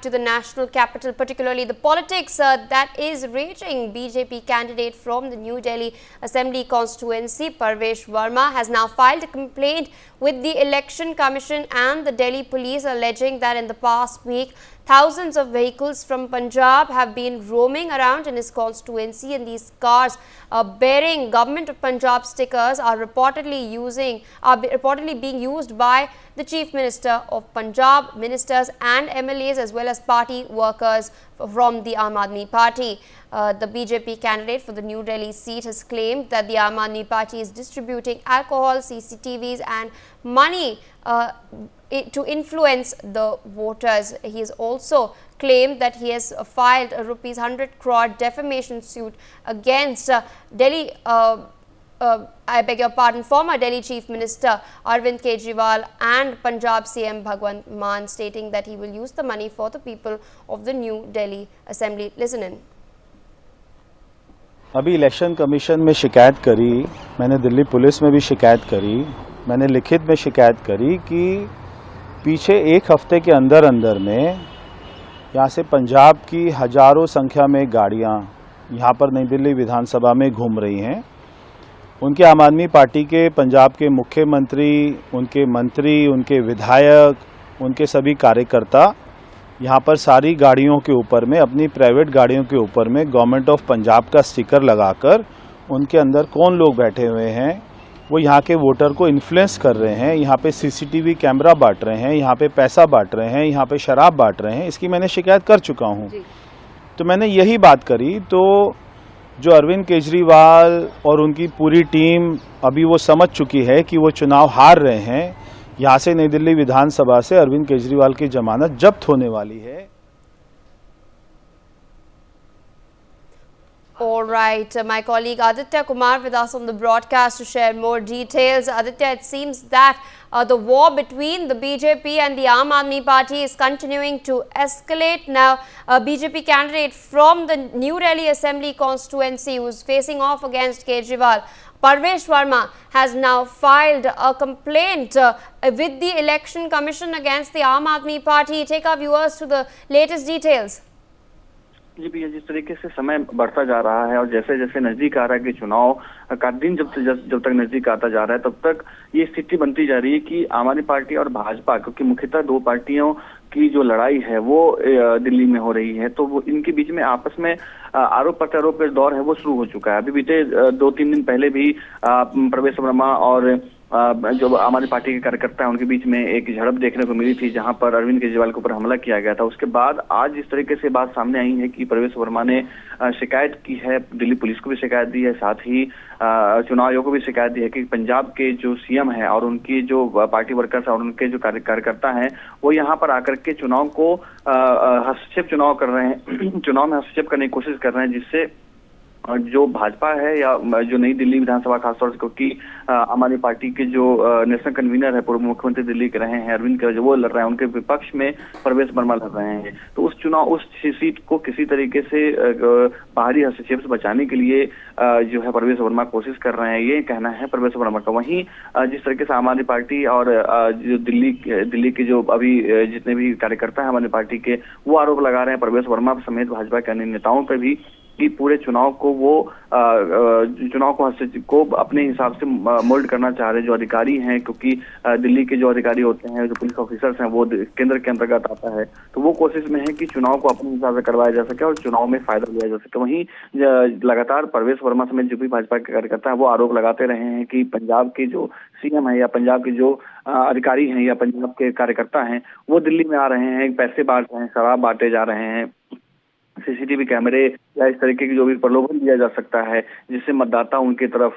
to the national capital, particularly the politics that is raging. BJP candidate from the New Delhi Assembly constituency, Parvesh Verma, has now filed a complaint with the Election Commission and the Delhi police, alleging that in the past week, thousands of vehicles from Punjab have been roaming around in his constituency, and these cars bearing Government of Punjab stickers are reportedly being used by the Chief Minister of Punjab, ministers and MLAs, as well as party workers from the Aam Aadmi Party. The BJP candidate for the New Delhi seat has claimed that the Aam Aadmi Party is distributing alcohol, CCTVs and money to influence the voters. He has also claimed that he has filed a rupees 100 crore defamation suit against Delhi, I beg your pardon, former Delhi Chief Minister Arvind Kejriwal and Punjab CM Bhagwant Mann, stating that he will use the money for the people of the New Delhi Assembly. Listen in. अभी election commission में शिकायत करी, मैंने Delhi police में भी शिकायत करी, मैंने लिखित में शिकायत करी कि पीछे एक हफ्ते के अंदर में यहाँ से पंजाब की हजारों संख्या में गाड़ियाँ यहाँ पर नई दिल्ली विधानसभा में घूम रही हैं। उनके आम आदमी पार्टी के पंजाब के मुख्यमंत्री, उनके मंत्री, उनके विधायक, उनके सभी कार्यकर्ता यहाँ पर सारी गाड़ियों के ऊपर में, अपनी प्राइवेट गाड़ियों के ऊपर में गवर्नमेंट ऑफ पंजाब का स्टिकर लगाकर उनके अंदर कौन लोग बैठे हुए हैं वो यहाँ के वोटर को इन्फ्लुएंस कर रहे हैं। यहाँ पे सीसीटीवी कैमरा बांट रहे हैं, यहाँ पे पैसा बांट रहे हैं, यहाँ पे शराब बांट रहे हैं। इसकी मैंने शिकायत कर चुका हूँ। तो मैंने यही बात करी, तो जो अरविंद केजरीवाल और उनकी पूरी टीम अभी वो समझ चुकी है कि वो चुनाव हार रहे हैं। यहाँ से नई दिल्ली विधानसभा से अरविंद केजरीवाल की जमानत जब्त होने वाली है। All right, my colleague Aditya Kumar with us on the broadcast to share more details. Aditya, it seems that the war between the BJP and the Aam Aadmi Party is continuing to escalate. Now, a BJP candidate from the New Delhi Assembly constituency who is facing off against Kejriwal, Parvesh Verma, has now filed a complaint with the Election Commission against the Aam Aadmi Party. Take our viewers to the latest details. जी भैया, जिस तरीके से समय बढ़ता जा रहा है और जैसे जैसे नजदीक आ रहा है कि चुनाव का दिन जब तक नजदीक आता जा रहा है, तब तक ये स्थिति बनती जा रही है कि आम आदमी पार्टी और भाजपा, क्योंकि मुख्यतः दो पार्टियों की जो लड़ाई है वो दिल्ली में हो रही है, तो वो इनके बीच में आपस में आरोप प्रत्यारोप का दौर है वो शुरू हो चुका है। अभी बीते 2-3 दिन पहले भी प्रवेश वर्मा और जो आम आदमी पार्टी के कार्यकर्ता हैं उनके बीच में एक झड़प देखने को मिली थी, जहां पर अरविंद केजरीवाल के ऊपर हमला किया गया था। उसके बाद आज जिस तरीके से बात सामने आई है कि प्रवेश वर्मा ने शिकायत की है, दिल्ली पुलिस को भी शिकायत दी है, साथ ही चुनाव आयोग को भी शिकायत दी है कि पंजाब के जो सीएम है और उनकी जो पार्टी वर्कर्स और उनके जो कार्यकर्ता हैं वो यहाँ पर आकर के चुनाव को चुनाव कर रहे हैं, चुनाव में हस्तक्षेप करने की कोशिश कर रहे हैं, जिससे जो भाजपा है या जो नई दिल्ली विधानसभा खासतौर से, क्योंकि आम आदमी पार्टी के जो नेशनल कन्वीनर है, पूर्व मुख्यमंत्री दिल्ली के रहे हैं अरविंद केजरीवाल, वो लड़ रहे हैं, उनके विपक्ष में प्रवेश वर्मा लड़ रहे हैं। तो उस सीट को किसी तरीके से बाहरी हस्तक्षेप से बचाने के लिए जो है प्रवेश वर्मा कोशिश कर रहे हैं, ये कहना है प्रवेश वर्मा का। वहीं जिस तरीके से आम आदमी पार्टी और जो दिल्ली के जो अभी जितने भी कार्यकर्ता हैं आम आदमी पार्टी के, वो आरोप लगा रहे हैं प्रवेश वर्मा समेत भाजपा के अन्य नेताओं पर भी कि पूरे चुनाव को वो को अपने हिसाब से मोल्ड करना चाह रहे जो अधिकारी हैं, क्योंकि दिल्ली के जो अधिकारी होते हैं, जो पुलिस ऑफिसर्स हैं, वो केंद्र के अंतर्गत आता है, तो वो कोशिश में है कि चुनाव को अपने हिसाब से करवाया जा सके और चुनाव में फायदा लिया जा सके। वहीं लगातार प्रवेश वर्मा समेत जो भी भाजपा के कार्यकर्ता है वो आरोप लगाते रहे हैं कि पंजाब के जो सीएम है या पंजाब के जो अधिकारी हैं या पंजाब के कार्यकर्ता हैं वो दिल्ली में आ रहे हैं, पैसे बांट रहे हैं, शराब बांटे जा रहे हैं, सीसीटीवी कैमरे या इस तरीके की जो भी प्रलोभन दिया जा सकता है जिससे मतदाता उनके तरफ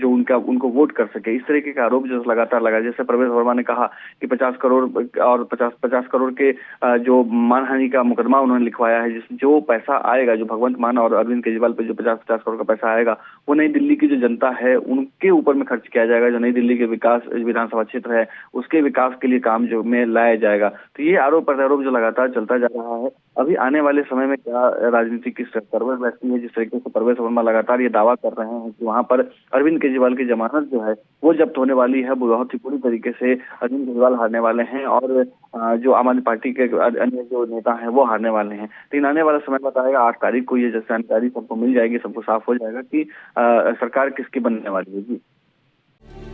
जो उनको वोट कर सके, इस तरीके का आरोप जो लगातार लगा। जैसे प्रवेश वर्मा ने कहा कि 50 करोड़ और 50 करोड़ के जो मानहानि का मुकदमा उन्होंने लिखवाया है, जो पैसा आएगा, जो भगवंत मान और अरविंद केजरीवाल पे जो 50 करोड़ का पैसा आएगा, वो नई दिल्ली की जो जनता है उनके ऊपर में खर्च किया जाएगा। जो नई दिल्ली के विकास विधानसभा क्षेत्र है उसके विकास के लिए काम जो में लाया जाएगा। तो ये आरोप प्रत्यारोप जो लगातार चलता जा रहा है, अभी आने वाले समय में क्या राजनीति किस सर्वर बैठती है। जिस तरीके से परवेश वर्मा लगातार ये दावा कर रहे हैं कि वहां पर अरविंद केजरीवाल की जमानत जो है वो जब्त होने वाली है, वो बहुत ही पूरी तरीके से अरविंद केजरीवाल हारने वाले हैं और जो आम आदमी पार्टी के अन्य जो नेता हैं वो हारने वाले हैं। लेकिन आने वाला समय बताएगा, 8 तारीख को ये जानकारी सबको मिल जाएगी, सबको साफ हो जाएगा कि सरकार किसकी बनने वाली है। जी।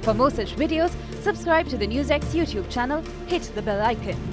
For more such videos, subscribe to the NewsX YouTube channel, hit the bell icon.